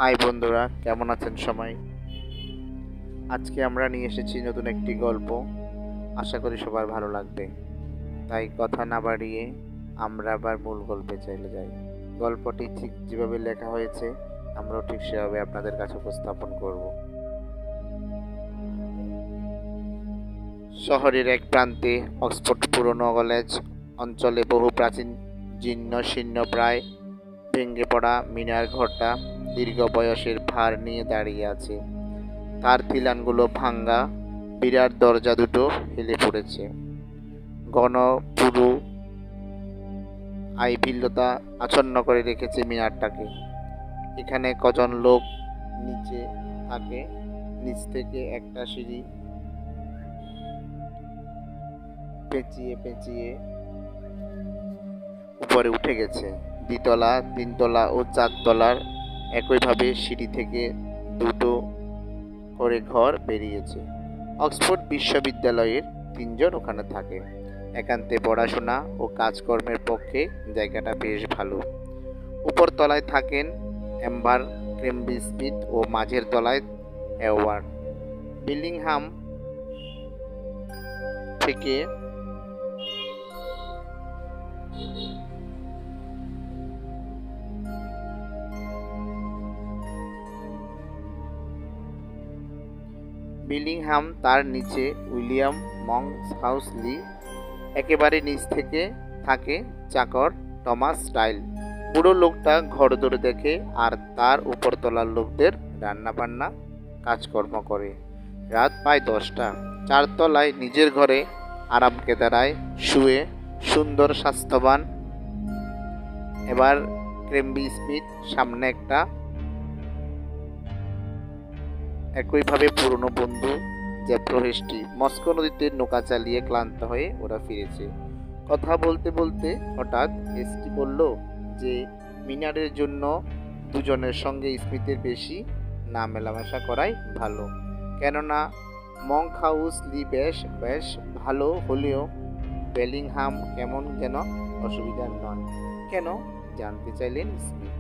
High বন্ধুরা, কেমন আছেন সবাই? আজকে আমরা নিয়ে এসেছি নতুন একটি গল্প। আশা করি সবার ভালো লাগবে। তাই কথা না বাড়িয়ে আমরা আবার মূল গল্পে চলে যাই। গল্পটি ঠিক যেভাবে লেখা হয়েছে আমরাও ঠিক সেভাবে আপনাদের কাছে উপস্থাপন করব। শহরের এক প্রান্তে অক্সফোর্ড পুরনো কলেজ অঞ্চলে বহু প্রাচীন জীর্ণ শীর্ণ প্রায় ভেঙে পড়া মিনার ঘরটা দীর্ঘ বয়সের ভার নিয়ে দাঁড়িয়ে আছে। তার খিলানগুলো ভাঙ্গা, বিরাট দরজা দুটো হেলে পড়েছে। ঘন পুরু আইভিল্যতা আচ্ছন্ন করে রেখেছে মিনারটাকে। এখানে কজন লোক নিচে থাকে। নিচ থেকে একটা সিঁড়ি পেঁচিয়ে পেঁচিয়ে উপরে উঠে গেছে। দ্বিতলা, তিনতলা ও চারতলার একইভাবে সিঁড়ি থেকে দুটো করে ঘর বেরিয়েছে। অক্সফোর্ড বিশ্ববিদ্যালয়ের 3 জন ওখানে থাকে। একান্তে পড়াশোনা ও কাজকর্মের পক্ষে জায়গাটা বেশ ভালো। উপর তলায় থাকেন এম্বার ক্রেমবি স্মিথ ও মাঝের তলায় এওয়ার্ড। বিলিংহাম থেকে বিলিংহাম, তার নিচে উইলিয়াম মংহাউসলি। একেবারে নিচ থেকে থাকে চাকর টমাস স্টাইল। বুড়ো লোকটা ঘরদোর দেখে আর তার উপরতলার লোকদের রান্নাবান্না কাজকর্ম করে। রাত প্রায় 10টা। চারতলায় নিজের ঘরে আরাম কেদারায় শুয়ে সুন্দর স্বাস্থ্যবান এবার ক্রেমবি স্মিথ সামনে একটা একইভাবে পুরনো বন্ধু জ্যাপ্রোহেস্টি। মস্কো নদীতে নৌকা চালিয়ে ক্লান্ত হয়ে ওরা ফিরেছে। কথা বলতে বলতে হঠাৎ হেস্টি বলল যে মিনারের জন্য দুজনের সঙ্গে স্মিথের বেশি না মেলামেশা করাই ভালো, কেননা মংহাউসলি বেশ বেশ ভালো হলেও বেলিংহাম কেমন যেন অসুবিধার নয়। কেন জানতে চাইলেন স্মিথ।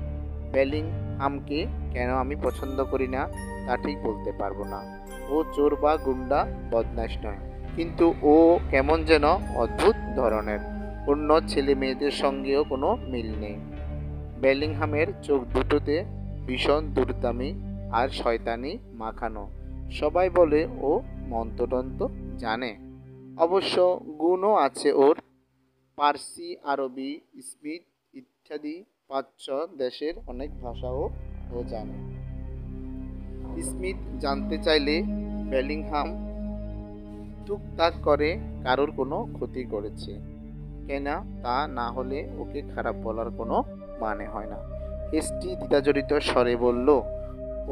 বেলিংহামকে কেন আমি পছন্দ করি না তা ঠিক বলতে পারবো না। ও চোর বা গুন্ডা বদমাশ নয়, কিন্তু ও কেমন যেন অদ্ভুত ধরনের। অন্য ছেলে মেয়েদের সঙ্গেও কোনো মিল নেই। বেলিংহামের চোখ দুটোতে ভীষণ দুর্দামি আর শয়তানি মাখানো। সবাই বলে ও মন্ত্রতন্ত্র জানে। অবশ্য গুণও আছে ওর। পার্সি, আরবি, স্মিথ ইত্যাদি প্রাচ্য দেশের অনেক ভাষাও ও জানে। স্মিথ জানতে চাইলে বেলিংহাম টুকটাক করে কারোর কোনো ক্ষতি করেছে কেনা তা না হলে ওকে খারাপ বলার কোনো মানে হয় না। হেস্টি দ্বিধাজড়িত স্বরে বলল,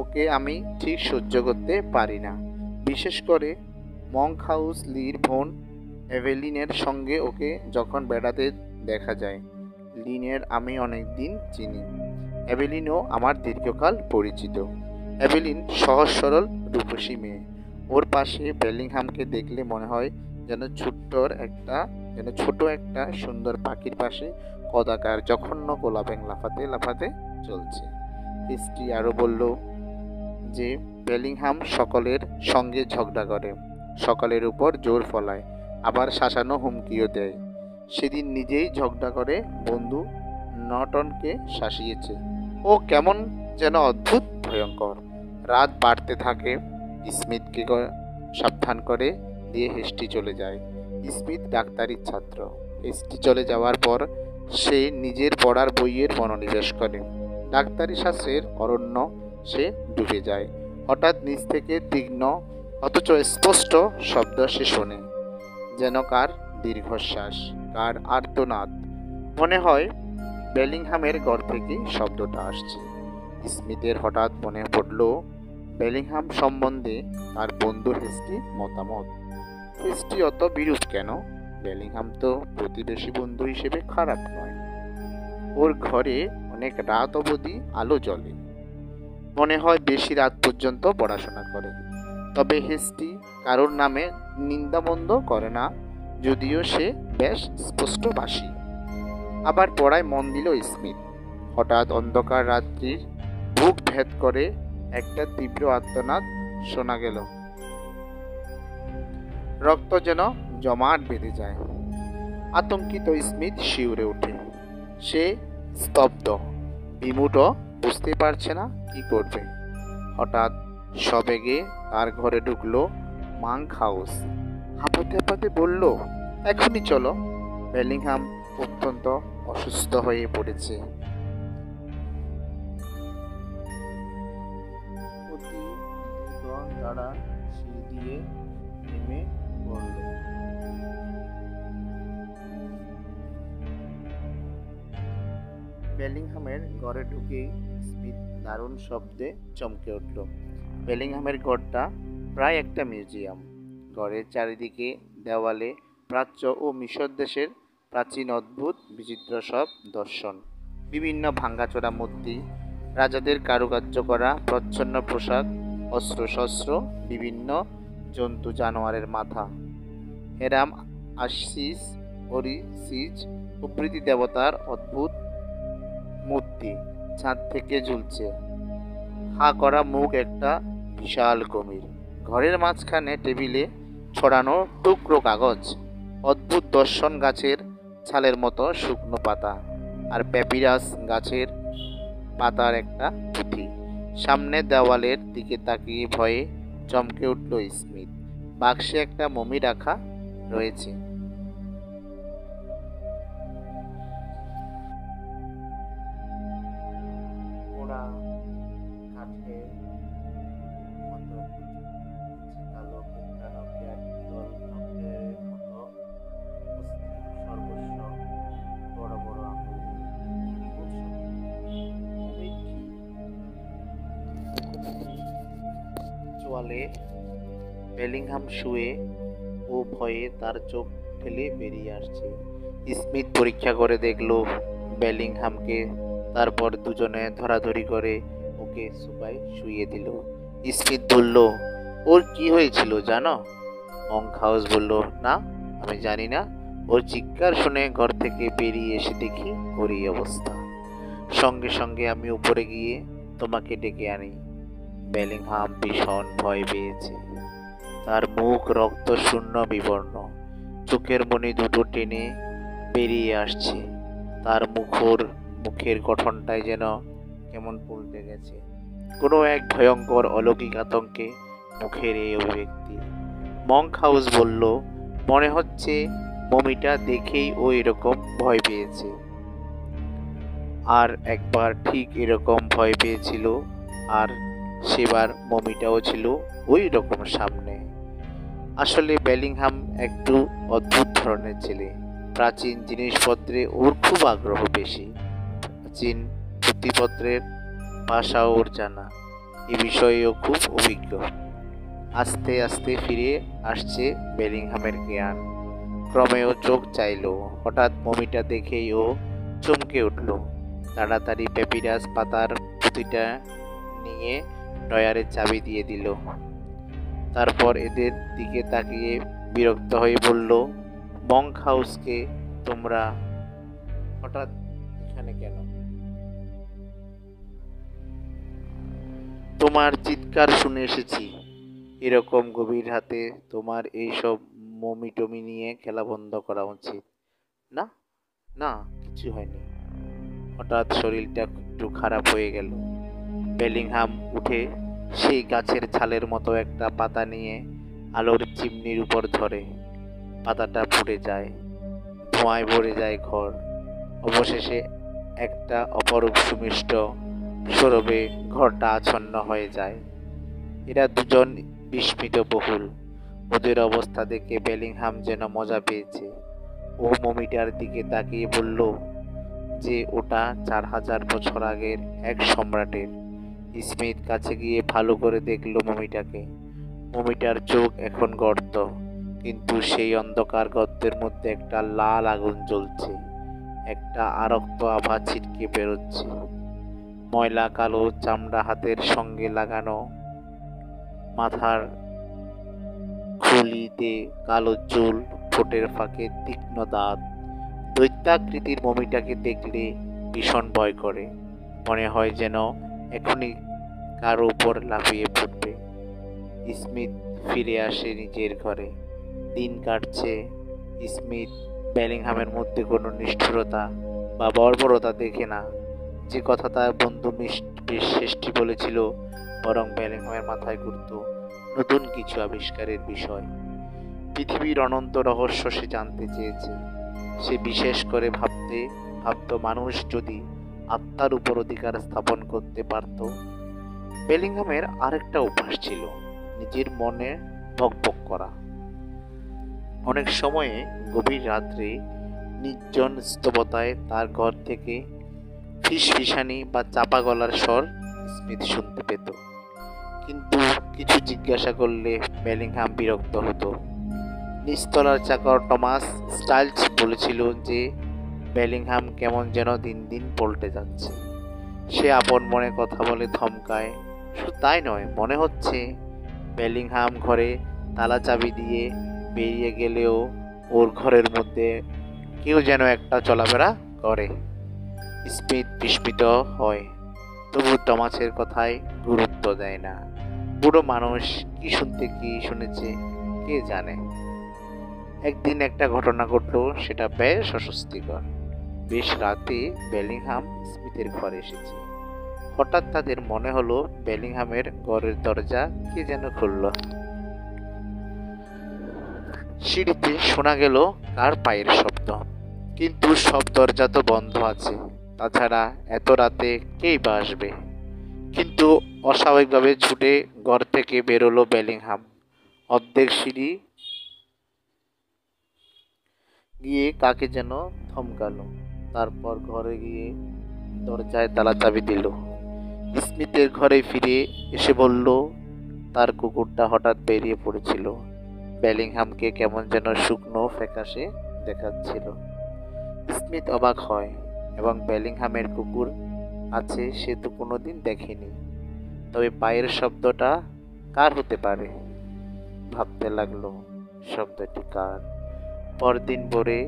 ওকে আমি ঠিক সহ্য করতে পারি না। বিশেষ করে মংহাউসলির বোন এভেলিনের সঙ্গে ওকে যখন বেড়াতে দেখা যায়। লিনের আমি অনেক দিন চিনি। এভেলিনও আমার দীর্ঘকাল পরিচিত। এভেলিন সহজ সরল রূপসী মেয়ে। ওর পাশে বেলিংহামকে দেখলে মনে হয় যেন ছোট একটা সুন্দর পাখির পাশে কদাকার জঘন্য গোলাপেং লাফাতে লাফাতে চলছে। হেস্টি আরও বলল যে বেলিংহাম সকলের সঙ্গে ঝগড়া করে, সকলের উপর জোর ফলায়, আবার শাসানো হুমকিও দেয়। সেদিন নিজেই ঝগড়া করে বন্ধু নটনকে শাসিয়েছে। ও কেমন যেন অদ্ভুত ভয়ঙ্কর। রাত বাড়তে থাকে। স্মিথকে সাবধান করে দিয়ে হেস্টি চলে যায়। স্মিথ ডাক্তারির ছাত্র। হেস্টি চলে যাওয়ার পর সে নিজের পড়ার বইয়ের মনোনিবেশ করে। ডাক্তারি শাস্ত্রের অরণ্য সে ডুবে যায়। হঠাৎ নিচ থেকে তীক্ষ্ণ অথচ স্পষ্ট শব্দ সে শোনে, যেন কার দীর্ঘশ্বাস, কার আর্তনাদ। মনে হয় বেলিংহামের ঘর থেকে শব্দটা আসছে। স্মিথের হঠাৎ মনে পড়ল বেলিংহাম সম্বন্ধে তার বন্ধু হেস্টির মতামত। হেস্টি অত বিরূপ কেন? বেলিংহাম তো প্রতিবেশী বন্ধু হিসেবে খারাপ নয়। ওর ঘরে অনেক রাত অবধি আলো জ্বলে। মনে হয় বেশি রাত পর্যন্ত পড়াশোনা করে। তবে হেস্টি কারোর নামে নিন্দামন্দ করে না, যদিও সে বেশ স্পষ্টভাষী। আবার পড়ায় মন দিল স্মিথ। হঠাৎ অন্ধকার রাত্রির বুক ভেদ করে একটা তীব্র আর্তনাদ শোনা গেল। রক্ত যেন জমাট বেঁধে যায়। আতঙ্কিত স্মিথ শিউরে ওঠে। সে স্তব্ধ, বিমূঢ়, বুঝতে পারছে না কি করবে। হঠাৎ সবেগে তার ঘরে ঢুকলো মাংক হাউস। হাঁপাতে হাঁপাতে বলল, এখনই চলো। বেলিংহাম অত্যন্ত অসুস্থ হয়ে পড়েছে। অতি দ্রুত তারা সিঁড়ি দিয়ে নেমে পড়ল। বেলিংহামের ঘরে ঢুকেই স্মিথ দারুণ শব্দে চমকে উঠল। বেলিংহামের ঘরটা প্রায় একটা মিউজিয়াম। ঘরের চারিদিকে দেওয়ালে প্রাচ্য ও মিশর দেশের প্রাচীন অদ্ভুত বিচিত্র সব দর্শন, বিভিন্ন ভাঙ্গাচোরা মূর্তি, রাজাদের কারুকার্য করা প্রচ্ছন্ন পোশাক, অস্ত্রশস্ত্র, বিভিন্ন জন্তু জানোয়ারের মাথা, হেরাম, আশিস, ওরিসিস প্রভৃতি দেবতার অদ্ভুত মূর্তি ছাদ থেকে ঝুলছে। হা করা মুখ একটা বিশাল কুমির। ঘরের মাঝখানে টেবিলে ছড়ানো টুকরো কাগজ, অদ্ভুত দর্শন গাছের ছালের মতো শুকনো পাতা, আর প্যাপিরাস গাছের পাতার একটা পুঁথি। সামনে দেওয়ালের দিকে তাকিয়ে ভয়ে চমকে উঠল স্মিথ। বাক্সে একটা মমি রাখা রয়েছে। ওরা কাঠের মতো কালো কুকটানো পেয়ার নখের মতো সর্বস্ব বড় বড় আঙুল। চোয়ালে বেলিংহাম শুয়ে ও ভয়ে তার চোখ ঠেলে বেরিয়ে আসছে। স্মিথ পরীক্ষা করে দেখল বেলিংহামকে। তারপর দুজনে ধরাধরি করে ওকে সোফায় শুইয়ে দিল। স্মিথ বলল, ওর কি হয়েছিল জানো? মঙ্ক হাউস বলল, না, আমি জানি না। ওর চিৎকার শুনে ঘর থেকে বেরিয়ে এসে দেখি ওর এই অবস্থা। সঙ্গে সঙ্গে আমি উপরে গিয়ে তোমাকে ডেকে আনি। বেলিংহাম ভীষণ ভয় পেয়েছে। তার মুখ রক্ত শূন্য বিবর্ণ, চোখের মণি দুটো টেনে বেরিয়ে আসছে। তার মুখের গঠনটাই যেন কেমন পল্টে গেছে। কোনো এক ভয়ঙ্কর অলৌকিক আতঙ্কে মুখের এই অভিব্যক্তি। মঙ্ক হাউস বলল, মনে হচ্ছে মমিটা দেখেই ও এরকম ভয় পেয়েছে। আর একবার ঠিক এরকম ভয় পেয়েছিল, আর সেবার মমিটাও ছিল ওই রকম সামনে। আসলে বেলিংহাম একটু অদ্ভুত ধরনের ছেলে। প্রাচীন জিনিসপত্রে ওর খুব আগ্রহ বেশি। প্রাচীন পুঁথিপত্রের ভাষা ওর জানা, এ বিষয়েও খুব অভিজ্ঞ। আস্তে আস্তে ফিরে আসছে বেলিংহামের জ্ঞান। ক্রমে ও চোখ চাইল। হঠাৎ মমিটা দেখেই ও চমকে উঠল। তাড়াতাড়ি প্যাপিরাস পাতার পুঁথিটা নিয়ে ড্রয়ারের চাবি দিয়ে দিল। তারপর এদের দিকে তাকিয়ে বিরক্ত হয়ে বলল, মঙ্ক হাউসকে তোমরা হঠাৎ এখানে কেন? তোমার চিৎকার শুনে এসেছি। এরকম গভীর রাতে তোমার এইসব মমি টমি নিয়ে খেলা বন্ধ করা উচিত। না না, কিছু হয়নি। হঠাৎ শরীরটা একটু খারাপ হয়ে গেল। বেলিংহাম উঠে সেই গাছের ছালের মতো একটা পাতা নিয়ে আলোর চিমনির উপর ধরে। পাতাটা পুড়ে যায়, ধোঁয়ায় ভরে যায় ঘর। অবশেষে একটা অপরূপ সুমিষ্ট সৌরভে ঘরটা আচ্ছন্ন হয়ে যায়। এরা দুজন বিস্মিত বহুল। ওদের অবস্থা দেখে বেলিংহাম যেন মজা পেয়েছে। ও মমিটার দিকে তাকিয়ে বলল যে ওটা 4000 বছর আগের এক সম্রাটের। স্মিথ কাছে গিয়ে ভালো করে দেখলো মমিটাকে। মমিটার চোখ এখন গর্ত, কিন্তু সেই অন্ধকার গর্তের মধ্যে একটা লাল আগুন জ্বলছে। একটা আরক্ত আভা ছিটকে বেরোচ্ছে। ময়লা কালো চামড়া, হাতের সঙ্গে লাগানো মাথার খুলিতে কালো চুল, ঠোঁটের ফাঁকে তীক্ষ্ণ দাঁত। দৈত্যাকৃতির মমিটাকে দেখলে ভীষণ ভয় করে। মনে হয় যেন এখনই কারো উপর লাফিয়ে পড়বে। স্মিথ ফিরে আসে নিজের ঘরে। দিন কাটছে। স্মিথ বেলিংহামের মধ্যে কোনো নিষ্ঠুরতা বা বর্বরতা দেখে না। যে কথা তার বন্ধু শেষ্টি বলেছিল, বরং বেলিংহামের মাথায় ঘুরত নতুন কিছু আবিষ্কারের বিষয়। পৃথিবীর অনন্ত রহস্য সে জানতে চেয়েছে। সে বিশেষ করে ভাবত মানুষ যদি আত্মার উপর অধিকার স্থাপন করতে পারত। বেলিংহামের আরেকটা অভ্যাস ছিল, নিজের মনে বকবক করা। অনেক সময়ে গভীর রাত্রে নির্জন স্তবতায় তার ঘর থেকে ফিসফিসানি বা চাপা গলার স্বর স্মিথ শুনতে পেত। কিন্তু কিছু জিজ্ঞাসা করলে বেলিংহাম বিরক্ত হতো। নিচতলার চাকর টমাস স্টাইলস বলেছিল যে বেলিংহাম কেমন যেন দিন দিন পল্টে যাচ্ছে। সে আপন মনে কথা বলে ধমকায়। শুধু তাই নয়, মনে হচ্ছে বেলিংহাম ঘরে তালা চাবি দিয়ে বেরিয়ে গেলেও ওর ঘরের মধ্যে কেউ যেন একটা চলাফেরা করে। স্মিথ বিস্মিত হয়, তবু টমাসের কথায় গুরুত্ব দেয় না। বুড়ো মানুষ কি শুনেছে কে জানে। একদিন একটা ঘটনা ঘটলো, সেটা বেশ অস্বস্তিকর। বেশ রাতে বেলিংহাম স্মিথের ঘরে এসেছে। হঠাৎ তাদের মনে হলো বেলিংহামের ঘরের দরজা কে যেন খুলল। সিঁড়িতে শোনা গেল কার পায়ের শব্দ, কিন্তু সব দরজা তো বন্ধ আছে। তাছাড়া এত রাতে কেই বা আসবে। কিন্তু অস্বাভাবিকভাবে ছুটে ঘর থেকে বেরোলো বেলিংহাম। অর্ধেক সিঁড়ি গিয়ে কাকে যেন ধমকালো, তারপর ঘরে গিয়ে দরজায় তালা চাবি দিল। স্মিথের ঘরে ফিরে এসে বলল তার কুকুরটা হঠাৎ বেরিয়ে পড়েছিল। বেলিংহামকে কেমন যেন শুকনো ফ্যাকাশে দেখাচ্ছিল। স্মিথ অবাক হয়, এবং বেলিংহামের কুকুর আছে সে তো কোনোদিন দেখেনি। তবে পায়ের শব্দটা কার হতে পারে ভাবতে লাগলো। শব্দটি কার? পরদিন ভোরে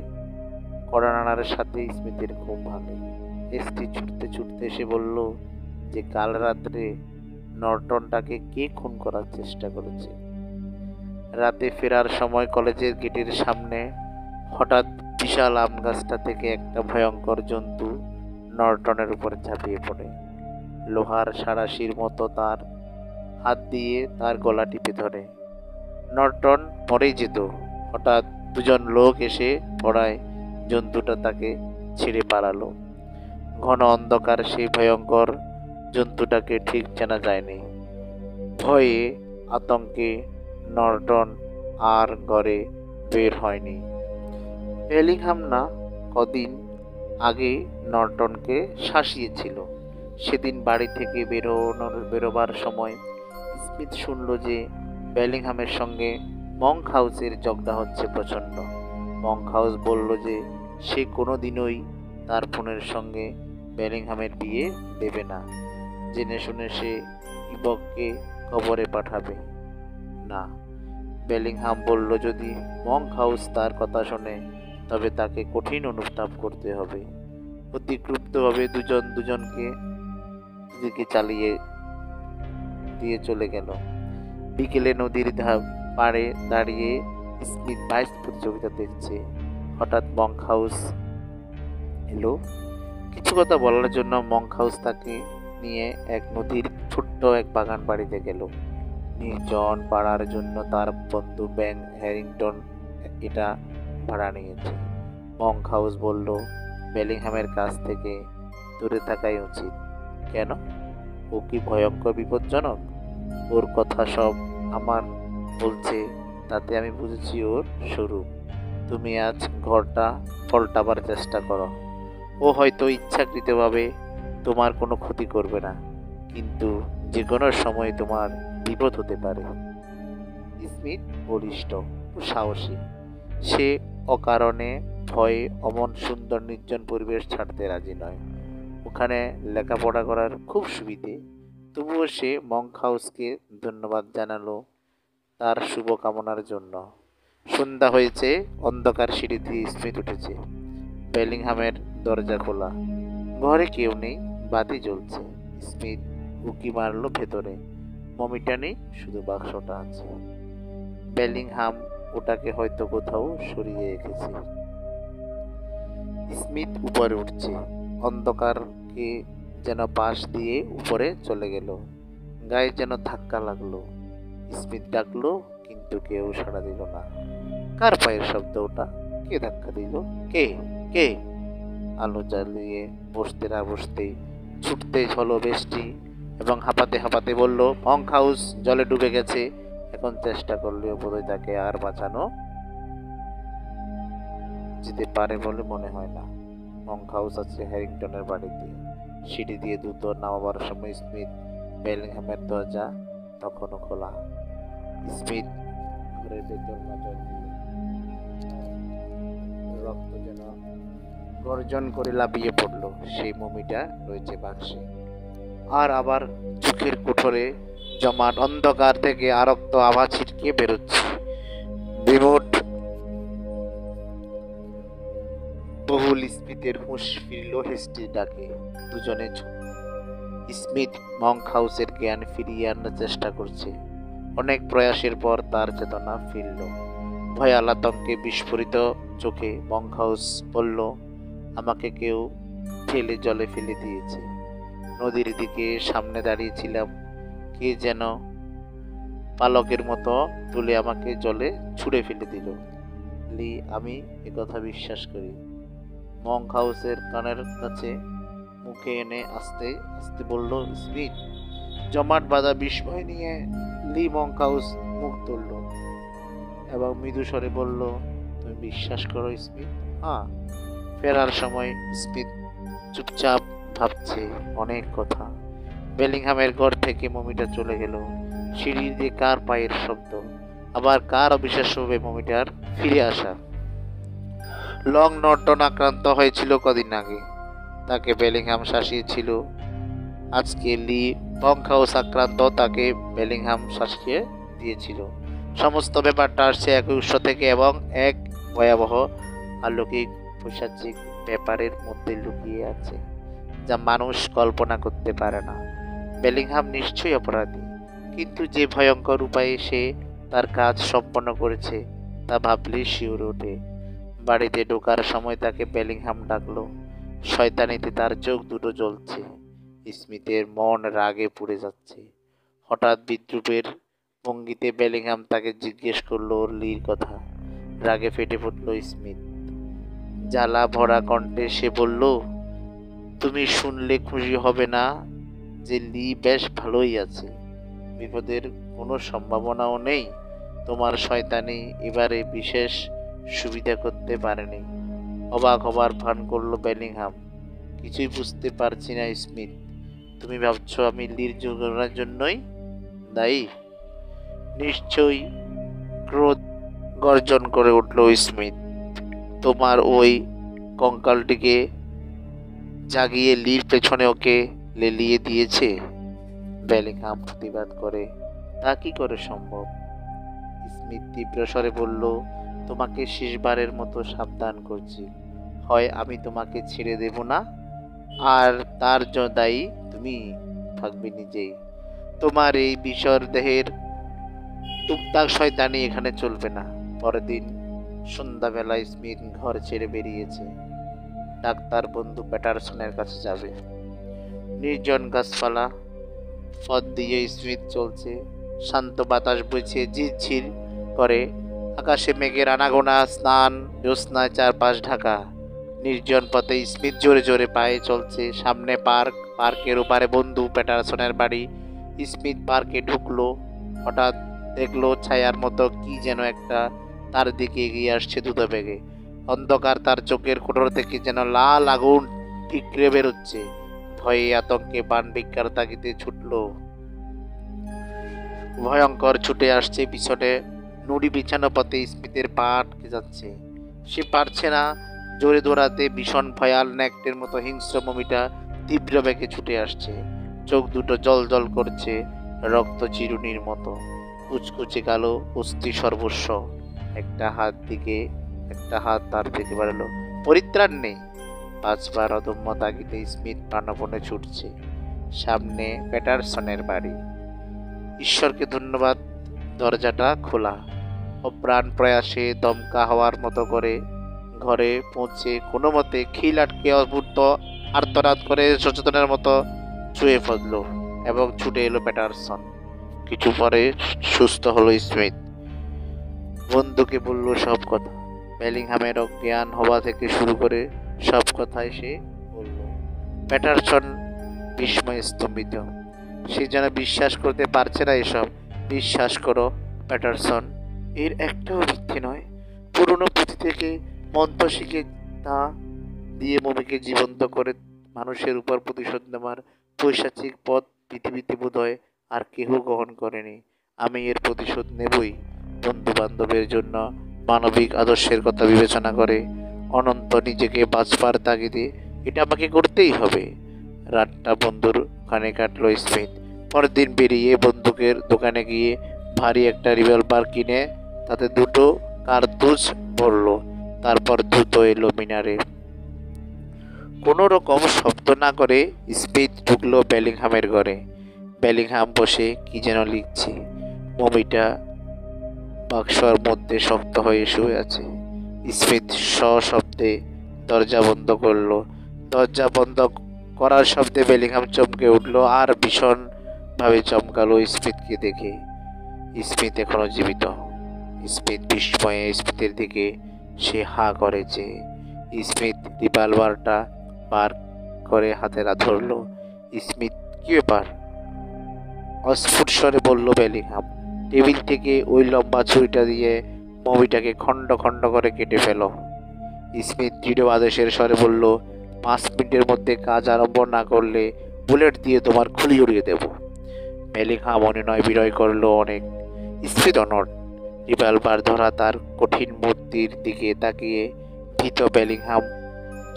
কড়া নাড়ার সাথে স্মিথের ঘুম ভাঙে। এসটি ছুটতে ছুটতে এসে বলল যে কাল রাত্রে নর্টনটাকে কে খুন করার চেষ্টা করেছে। রাতে ফেরার সময় কলেজের গেটের সামনে হঠাৎ বিশাল আম গাছটা থেকে একটা ভয়ঙ্কর জন্তু নর্টনের উপর ঝাঁপিয়ে পড়ে। লোহার সাঁড়াশির মতো তার হাত দিয়ে তার গলা টিপে ধরে। নর্টন মরেই যেত। হঠাৎ দুজন লোক এসে পড়ায় জন্তুটা তাকে ছেড়ে পালালো। ঘন অন্ধকার সেই ভয়ঙ্কর জন্তুটাকে ঠিক চেনা যায়নি। ভয়ে আতঙ্কে নর্টন আর ঘরে বের হয়নি। বেলিংহাম না কদিন আগে নর্টনকে শাসিয়েছিল। সেদিন বাড়ি থেকে বেরোবার সময় স্মিথ শুনল যে বেলিংহামের সঙ্গে মঙ্ক হাউসের ঝগড়া হচ্ছে প্রচণ্ড। মঙ্ক হাউস বলল যে সে কোনোদিনই তার বোনের সঙ্গে বেলিংহামের বিয়ে দেবে না। জেনে শুনে সে ইবককে কবরে পাঠাবে না। বেলিংহাম বলল যদি মঙ্ক হাউস তার কথা শোনে তবে তাকে কঠিন অনুতাপ করতে হবে। অতি ক্রুদ্ধভাবে দুজনকে দিকে চালিয়ে দিয়ে চলে গেল। বিকেলে নদীর পাড়ে দাঁড়িয়ে স্মিথ বাইস প্রতিযোগিতা দেখছে। হঠাৎ মঙ্ক হাউস এলো। কিছু কথা বলার জন্য মঙ্ক হাউস তাকে নিয়ে এক নদীর ছোট্ট এক বাগান বাড়িতে গেল। নির্জন পাড়ার জন্য তার বন্ধু ব্যাং হ্যারিংটন এটা ভাড়া নিয়েছে। মঙ্ক হাউস বলল বেলিংহামের কাছ থেকে দূরে থাকাই উচিত। কেন? ও কি ভয়ঙ্কর বিপজ্জনক? ওর কথা সব আমার বলছে, তাতে আমি বুঝেছি ওর স্বরূপ। তুমি আজ ঘরটা পাল্টাবার চেষ্টা করো। ও হয়তো ইচ্ছাকৃতভাবে তোমার কোনো ক্ষতি করবে না, কিন্তু যে কোনো সময় তোমার বিপদ হতে পারে। স্মিথ বলিষ্ঠ ও সাহসী। সে অকারণে ভয়ে অমন সুন্দর নির্জন পরিবেশ ছাড়তে রাজি নয়। ওখানে লেখাপড়া করার খুব সুবিধে। তবুও সে মঙ্ক হাউসকে ধন্যবাদ জানালো তার শুভকামনার জন্য। সন্ধ্যা হয়েছে। অন্ধকার সিঁড়ি দিয়ে স্মিথ উঠেছে। বেলিংহামের দরজা খোলা। ঘরে কেউ নেই, বাতি জ্বলছে। স্মিথ উকি মারলো ভেতরে। মমিটা নেই, শুধু বাক্সটা আছে। বেলিংহাম ওটাকে হয়তো কোথাও সরিয়ে রেখেছে। স্মিথ উপরে উঠছে, অন্ধকারকে যেন পাশ দিয়ে উপরে চলে গেল। গায়ে যেন ধাক্কা লাগলো। স্মিথ ডাকলো, কিন্তু কেউ সাড়া দিল না। কার পায়ের শব্দ ওটা? কে ধাক্কা দিল? কে? কে? আলো জ্বালিয়ে বসতে না বসতেই ছুটতে হলো বৃষ্টি এবং হাঁপাতে হাঁপাতে বলল, মঙ্ক হাউস জলে ডুবে গেছে। এখন চেষ্টা করলেও বোধহয় তাকে আর বাঁচানো যেতে পারে বলে মনে হয় না। মঙ্ক হাউস আছে হ্যারিংটনের বাড়িতে। সিঁড়ি দিয়ে দ্রুত নামাবার সময় স্মিথ বেলিংহামের দরজা তখনও খোলা। স্মিথ ঘরের ভেতর নজর দিল। রক্ত যেন গর্জন করে লাফিয়ে পড়ল। সেই মমিটা রয়েছে বাক্সে। আর আবার চোখের কোঠরে জমাট অন্ধকার থেকে আরক্ত আভা ছিটকে বেরোচ্ছে। বিমুট বহুল স্মিথের হুঁশ ফিরল হেস্টির ডাকে। দুজনে স্মিথ মঙ্ক হাউসের জ্ঞান ফিরিয়ে আনার চেষ্টা করছে। অনেক প্রয়াসের পর তার চেতনা ফিরল। ভয়াল আতঙ্কে বিস্ফোরিত চোখে মঙ্ক হাউস বলল, আমাকে কেউ ঠেলে জলে ফেলে দিয়েছে। নদীর দিকে সামনে দাঁড়িয়েছিলাম, কে যেন পালকের মতো তুলে আমাকে জলে ছুঁড়ে ফেলে দিল। লি, আমি একথা বিশ্বাস করি। মঙ্ক হাউসের কানের কাছে মুখে এনে আস্তে আস্তে বলল স্মিথ। জমাট বাঁধা বিস্ময় নিয়ে লি মঙ্ক হাউস মুখ তুলল এবং মৃদু স্বরে বলল, তুমি বিশ্বাস করো স্মিথ? হ্যাঁ। ফেরার সময় স্মিথ চুপচাপ ভাবছে অনেক কথা। বেলিংহামের ঘর থেকে মমিটা চলে গেল। সিঁড়ি দিয়ে কার পায়ের শব্দ, আবার কার অবিশ্বাস্যভাবে মমিটার ফিরে আসা। লং নর্টন আক্রান্ত হয়েছিল কদিন আগে, তাকে বেলিংহাম শাসিয়েছিল। আজকে লি মঙ্ক হাউস আক্রান্ত, তাকে বেলিংহাম শাসিয়ে দিয়েছিল। সমস্ত ব্যাপারটা আসছে একই উৎস থেকে এবং এক ভয়াবহ অলৌকিক পৈশাচিক ব্যাপারের মধ্যে লুকিয়ে আছে, যা মানুষ কল্পনা করতে পারে না। বেলিংহাম নিশ্চয়ই অপরাধী, কিন্তু যে ভয়ঙ্কর উপায়ে সে তার কাজ সম্পন্ন করেছে তা ভাবলেই শিউরে ওঠে। বাড়িতে ঢোকার সময় তাকে বেলিংহাম ডাকলো। শয়তানিতে তার চোখ দুটো জ্বলছে। স্মিথের মন রাগে পুড়ে যাচ্ছে। হঠাৎ বিদ্রুপের ভঙ্গিতে বেলিংহাম তাকে জিজ্ঞেস করলো লির কথা। রাগে ফেটে ফুটল স্মিথ। জ্বালা ভরা কণ্ঠে সে বলল, তুমি শুনলে খুশি হবে না যে লি বেশ ভালোই আছে। বিপদের কোনো সম্ভাবনাও নেই। তোমার শয়তানি এবারে বিশেষ সুবিধা করতে পারেনি। অবাক হবার ভান করলো বেলিংহাম। কিছুই বুঝতে পারছি না স্মিথ। তুমি ভাবছো আমি লির দুর্ঘটনার জন্যই দায়ী? নিশ্চয়ই। ক্রোধ গর্জন করে উঠল স্মিথ। তোমার ওই কঙ্কালটিকে জাগিয়ে লির পেছনে ওকে লেলিয়ে দিয়েছে। বেলিংহাম প্রতিবাদ করে, তা কি করে সম্ভব? স্মিথ তীব্র স্বরে বলল, তোমাকে শেষবারের মতো সাবধান করছি, হয় আমি তোমাকে ছেড়ে দেব না, আর তার দায়ী তুমি থাকবে নিজেই। তোমার এই বিষর দেহের টুকটাক শয়তানি এখানে চলবে না। পরের দিন সন্ধ্যাবেলায় স্মিথ ঘর ছেড়ে বেরিয়েছে। ডাক্তার বন্ধু প্যাটারসনের কাছে যাবে। নির্জন গাছপালা পথ দিয়ে স্মিথ চলছে। শান্ত বাতাস বইছে ঝিরঝির করে। আকাশে মেঘের আনাগোনা, স্নান জ্যোৎস্নায় চারপাশ ঢাকা। নির্জন পথে স্মিথ জোরে জোরে পায়ে চলছে। সামনে পার্ক, পার্কের ওপারে বন্ধু প্যাটারসনের বাড়ি। স্মিথ পার্কে ঢুকলো। হঠাৎ দেখলো ছায়ার মতো কি যেন একটা তার দিকে এগিয়ে আসছে দ্রুত বেগে। অন্ধকার তার চোখের কোটর থেকে যেন লাল আগুন ঠিকরে বেরোচ্ছে। ভয়ে আতঙ্কে বান ভিক্ষার তাগিদে ছুটল। ভয়ঙ্কর ছুটে আসছে পিছনে। নুড়ি বিছানো পথে স্মিথের পা আটকে যাচ্ছে। সে পারছে না জোরে দৌড়াতে। ভীষণ ভয়াল ন্যাকটের মতো হিংস্র মমিটা তীব্র বেগে ছুটে আসছে। চোখ দুটো জল জল করছে রক্ত চিরুনির মতো। কুচকুচে কালো অস্থি সর্বস্ব। একটা হাত তার থেকে বাড়ালো। পরিত্রাণ নেই। 5 বার অদম্য তাগিদে স্মিথ প্রাণপণে ছুটছে। সামনে প্যাটারসনের বাড়ি। ঈশ্বরকে ধন্যবাদ, দরজাটা খোলা। অপ্রাণ প্রয়াসে দমকা হওয়ার মতো করে ঘরে পৌঁছে কোনো মতে খিল আটকে অভূত আর্তনাদ করে সচেতনের মতো শুয়ে পড়ল এবং ছুটে এলো প্যাটারসন। কিছু পরে সুস্থ হলো স্মিথ। বন্ধুকে বলল সব কথা, বেলিংহামের অজ্ঞান হওয়া থেকে শুরু করে সব কথাই সে বলল। প্যাটারসন বিস্ময়ে স্তম্ভিত। সে যেন বিশ্বাস করতে পারছে না এসব। বিশ্বাস করো প্যাটারসন, এর একটাও মিথ্যে নয়। পুরনো পুঁথি থেকে মন্ত্র শিখে তা দিয়ে মমিকে জীবন্ত করে মানুষের উপর প্রতিশোধ নেওয়ার পৈশাচিক পথ পৃথিবীতে বোধহয় আর কেহ গ্রহণ করেনি। আমি এর প্রতিশোধ নেবই। বন্ধু বান্ধবের জন্য মানবিক আদর্শের কথা বিবেচনা করে অনন্ত নিজেকে বাঁচবার তাগিদে এটা আমাকে করতেই হবে। রাতটা বন্ধুর ওখানে কাটলো স্মিথ। পরের দিন বেরিয়ে বন্দুকের দোকানে গিয়ে ভারী একটা রিভলভার কিনে তাতে দুটো কার্তুজ ভরলো। তারপর দ্রুত এলো মিনারে। কোনো রকম শব্দ না করে স্মিথ ঢুকলো বেলিংহামের ঘরে। বেলিংহাম বসে কি যেন লিখছে। মমিটা বাক্সর মধ্যে শক্ত হয়ে শুয়ে আছে। স্মিথ সশব্দে দরজা বন্ধ করলো। দরজা বন্ধ করার শব্দে বেলিংহাম চমকে উঠলো আর ভীষণ ভাবে চমকালো স্মিথকে দেখে। স্মিথ এখনো জীবিত। স্মিথ বিস্ময়ে স্মিথের দিকে সে হা করেছে। স্মিথ রিভলভারটা বার করে হাতে ধরল। স্মিথ, কি ব্যাপার? অস্ফুট স্বরে বলল বেলিংহাম। টেবিল থেকে ওই লম্বা ছুরিটা দিয়ে মমিটাকে খণ্ড খণ্ড করে কেটে ফেল। স্মিথ দৃঢ় আদেশের স্বরে বলল, 5 মিনিটের মধ্যে কাজ আরম্ভ না করলে বুলেট দিয়ে তোমার খুলি উড়িয়ে দেব। বেলিংহাম অনুনয় বিনয় করল অনেক। স্মিথ অনড়। রিভলভার ধরা তার কঠিন মূর্তির দিকে তাকিয়ে ভীত বেলিংহাম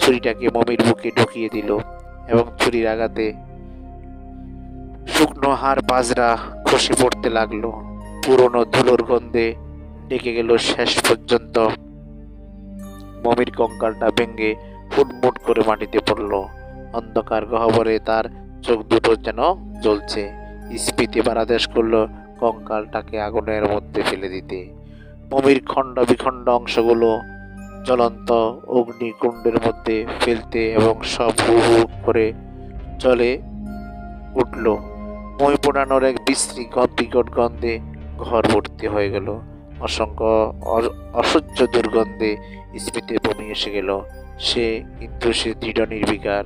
ছুরিটাকে মমির বুকে ঢুকিয়ে দিল এবং ছুরির আঘাতে শুকনো হাড় পাজরা খসে পড়তে লাগলো। পুরনো ধুলোর গন্ধে ডেকে গেল। শেষ পর্যন্ত মমির কঙ্কালটা ভেঙে ফুটমুট করে মাটিতে পড়ল। অন্ধকার গহ্বরে তার চোখ দুটো যেন জ্বলছে। স্মিথ এবার আদেশ করল কঙ্কালটাকে আগুনের মধ্যে ফেলে দিতে। মমির খণ্ড বিখণ্ড অংশগুলো জ্বলন্ত অগ্নিকুণ্ডের মধ্যে ফেলতে এবং সব হু হু করে চলে উঠল। মই পোড়ানোর এক বিশ্রী বিকট গন্ধে ঘর ভর্তি হয়ে গেল। অসংখ্য অসহ্য দুর্গন্ধে স্মিথের বমি এসে গেল। কিন্তু সে দৃঢ় নির্বিকার।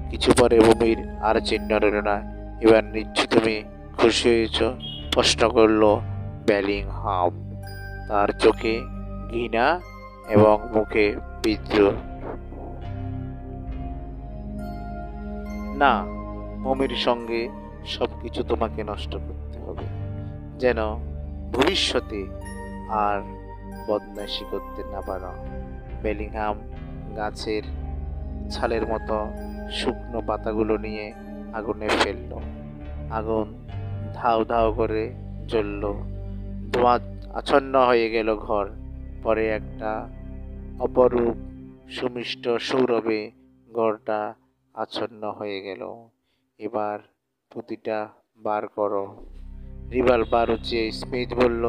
কিছু পরে বমির আর চিহ্ন রইল না। এবার নিশ্চয় তুমি খুশি হয়েছ? প্রশ্ন করল বেলিংহাম। তার চোখে ঘৃণা এবং মুখে বিদ্রোহ। না, মমির সঙ্গে সবকিছু তোমাকে নষ্ট করতে হবে, যেন ভবিষ্যতে আর বদমাইশি করতে না পারো। বেলিংহাম গাছের ছালের মতো শুকনো পাতাগুলো নিয়ে আগুনে ফেলল। আগুন ধাউ ধাউ করে জ্বলল। ধোঁয়া আচ্ছন্ন হয়ে গেল ঘর। পরে একটা অপরূপ সুমিষ্ট সৌরভে ঘরটা আচ্ছন্ন হয়ে গেল। এবার পুঁতিটা বার করো। রিভলভার উঁচিয়ে স্মিথ বলল,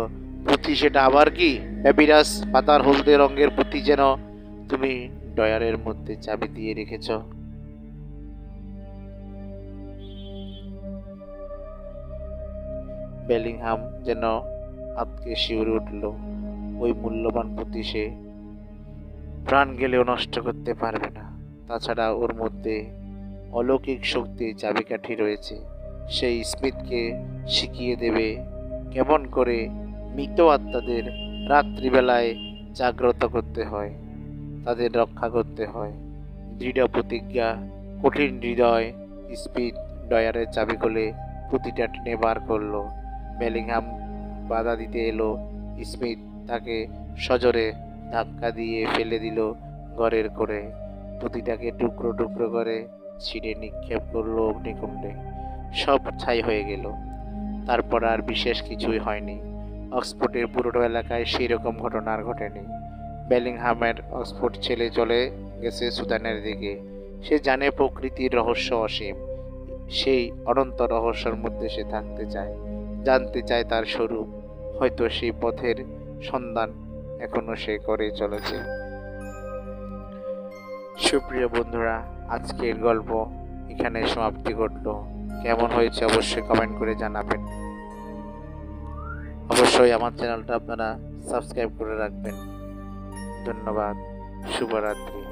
পুঁতি? সেটা আবার কি? প্যাপিরাস পাতার হলদে রঙের পুঁতি, যেন তুমি ডয়ারের মধ্যে চাবি দিয়ে রেখেছ। বেলিংহাম যেন আতকে শিউরে উঠল। ওই মূল্যবান পুঁতি সে প্রাণ গেলেও নষ্ট করতে পারবে না। তাছাড়া ওর মধ্যে অলৌকিক শক্তির চাবিকাঠি রয়েছে। সেই স্মিথকে শিখিয়ে দেবে কেমন করে মৃত আত্মাদের রাত্রিবেলায় জাগ্রত করতে হয়, তাদের রক্ষা করতে হয়। দৃঢ় প্রতিজ্ঞা, কঠিন হৃদয়। স্মিথ ডয়ারের চাবি খুলে পুঁতিটা টেনে বার করলো। বেলিংহাম বাধা দিতে এলো। স্মিথ তাকে সজোরে ধাক্কা দিয়ে ফেলে দিল ঘরের কোণে। পুঁতিটাকে টুকরো টুকরো করে ছিঁড়ে নিক্ষেপ করলো অগ্নিকুণ্ডে। সব ছাই হয়ে গেল। তারপর আর বিশেষ কিছুই হয়নি। অক্সফোর্ডের পুরো এলাকায় সেই রকম ঘটনা আর ঘটেনি। বেলিংহামের অক্সফোর্ড ছেলে চলে গেছে সুদানের দিকে। সে জানে প্রকৃতির রহস্য অসীম। সেই অনন্ত রহস্যের মধ্যে সে থাকতে চায়, জানতে চায় তার স্বরূপ। হয়তো সেই পথের সন্ধান এখনো সে করে চলেছে। সুপ্রিয় বন্ধুরা, আজকের গল্প এখানে সমাপ্তি ঘটলো। কেমন হয়েছে অবশ্যই কমেন্ট করে জানাবেন। অবশ্যই আমার চ্যানেলটা আপনারা সাবস্ক্রাইব করে রাখবেন। ধন্যবাদ। শুভরাত্রি।